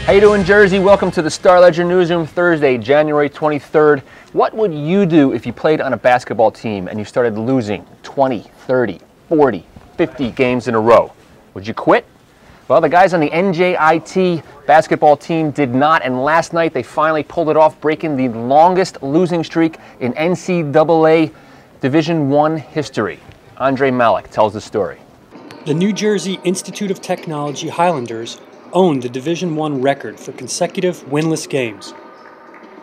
How you doing, Jersey? Welcome to the Star Ledger Newsroom, Thursday, January 23rd. What would you do if you played on a basketball team and you started losing 20, 30, 40, 50 games in a row? Would you quit? Well, the guys on the NJIT basketball team did not, and last night they finally pulled it off, breaking the longest losing streak in NCAA Division I history. Andre Malik tells the story. The New Jersey Institute of Technology Highlanders owned the Division I record for consecutive winless games.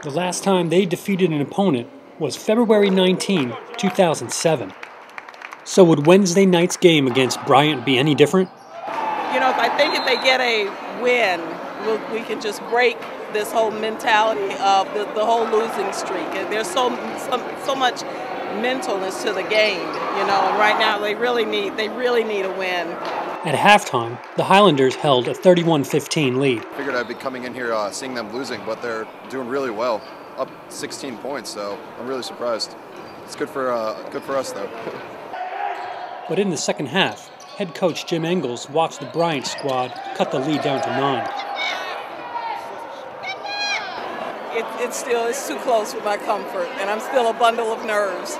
The last time they defeated an opponent was February 19, 2007. So would Wednesday night's game against Bryant be any different? You know, I think if they get a win, we can just break this whole mentality of the whole losing streak. And there's so much mentalness to the game, you know, and right now they really need a win. At halftime, the Highlanders held a 31-15 lead. Figured I'd be coming in here seeing them losing, but they're doing really well, up 16 points, so I'm really surprised. It's good for us though. But in the second half, head coach Jim Engels watched the Bryant squad cut the lead down to 9. It's too close for my comfort, and I'm still a bundle of nerves.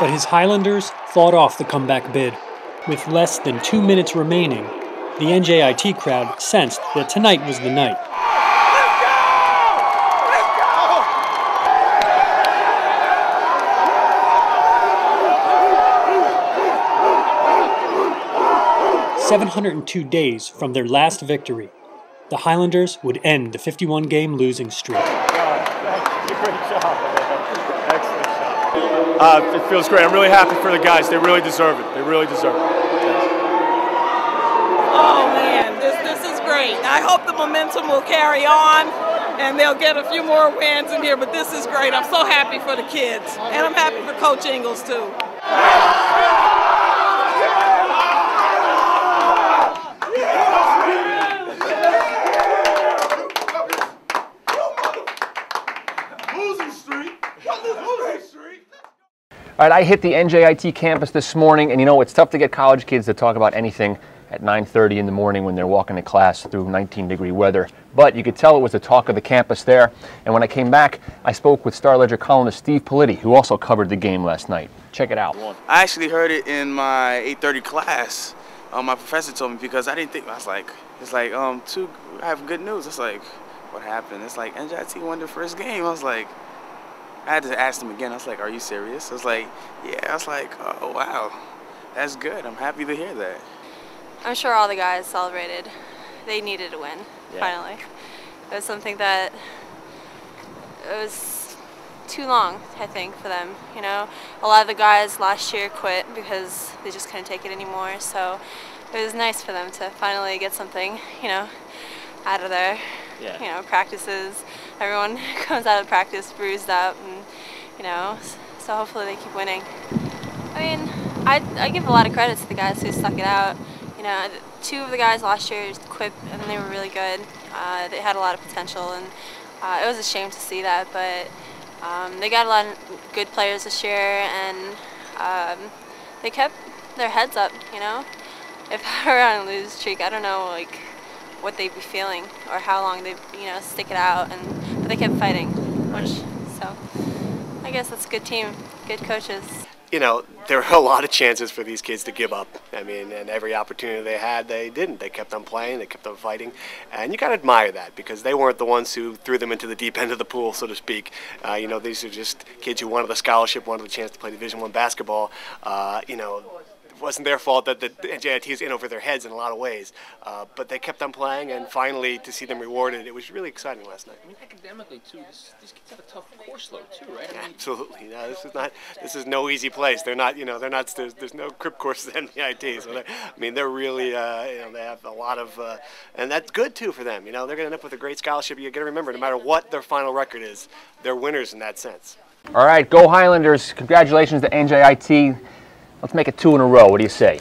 But his Highlanders fought off the comeback bid. With less than 2 minutes remaining, the NJIT crowd sensed that tonight was the night. Let's go! 702 days from their last victory, the Highlanders would end the 51-game losing streak. Great job. It feels great. I'm really happy for the guys. They really deserve it. They really deserve it. Oh man, this is great. I hope the momentum will carry on and they'll get a few more wins in here, but this is great. I'm so happy for the kids, and I'm happy for Coach Engels too. All right, I hit the NJIT campus this morning, and you know, it's tough to get college kids to talk about anything at 9:30 in the morning when they're walking to class through 19-degree weather. But you could tell it was the talk of the campus there. And when I came back, I spoke with Star Ledger columnist Steve Politi, who also covered the game last night. Check it out. I actually heard it in my 8:30 class. My professor told me, because I didn't think, I was like, I have good news. It's like, what happened? It's like, NJIT won their first game. I was like, I had to ask them again. I was like, are you serious? I was like, yeah. I was like, oh, wow. That's good. I'm happy to hear that. I'm sure all the guys celebrated. They needed a win, finally. It was something that, it was too long, I think, for them. You know, a lot of the guys last year quit because they just couldn't take it anymore. So it was nice for them to finally get something, you know, out of their, you know, practices. Everyone comes out of practice bruised up, and you know, so hopefully they keep winning. I mean, I give a lot of credit to the guys who stuck it out. You know, 2 of the guys last year quit, and they were really good. They had a lot of potential, and it was a shame to see that. But they got a lot of good players this year, and they kept their heads up. You know, if I were on a losing streak, I don't know like what they'd be feeling or how long they stick it out, but they kept fighting, so I guess that's a good team, good coaches. You know, there were a lot of chances for these kids to give up. I mean, and every opportunity they had, they didn't. They kept on playing, they kept on fighting, and you got to admire that, because they weren't the ones who threw them into the deep end of the pool, so to speak. You know, these are just kids who wanted a scholarship, wanted a chance to play Division I basketball. You know, it wasn't their fault that the NJIT is in over their heads in a lot of ways, but they kept on playing, and finally to see them rewarded, it was really exciting last night. I mean, academically too, these kids have a tough course load too, right? I mean, absolutely. No, this is no easy place. They're not, you know, there's no crib courses at NJIT, so I mean, they're really, you know, they have a lot of, and that's good too for them. You know, they're going to end up with a great scholarship. You got to remember, no matter what their final record is, they're winners in that sense. All right, go Highlanders! Congratulations to NJIT. Let's make it 2 in a row. What do you say?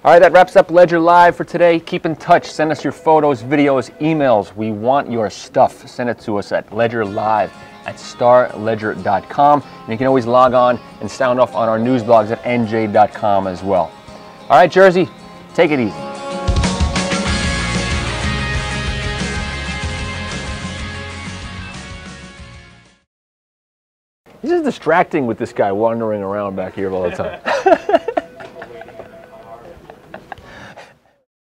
All right, that wraps up Ledger Live for today. Keep in touch. Send us your photos, videos, emails. We want your stuff. Send it to us at ledgerlive at starledger.com. And you can always log on and sound off on our news blogs at NJ.com as well. All right, Jersey, take it easy. He's just distracting with this guy wandering around back here all the time.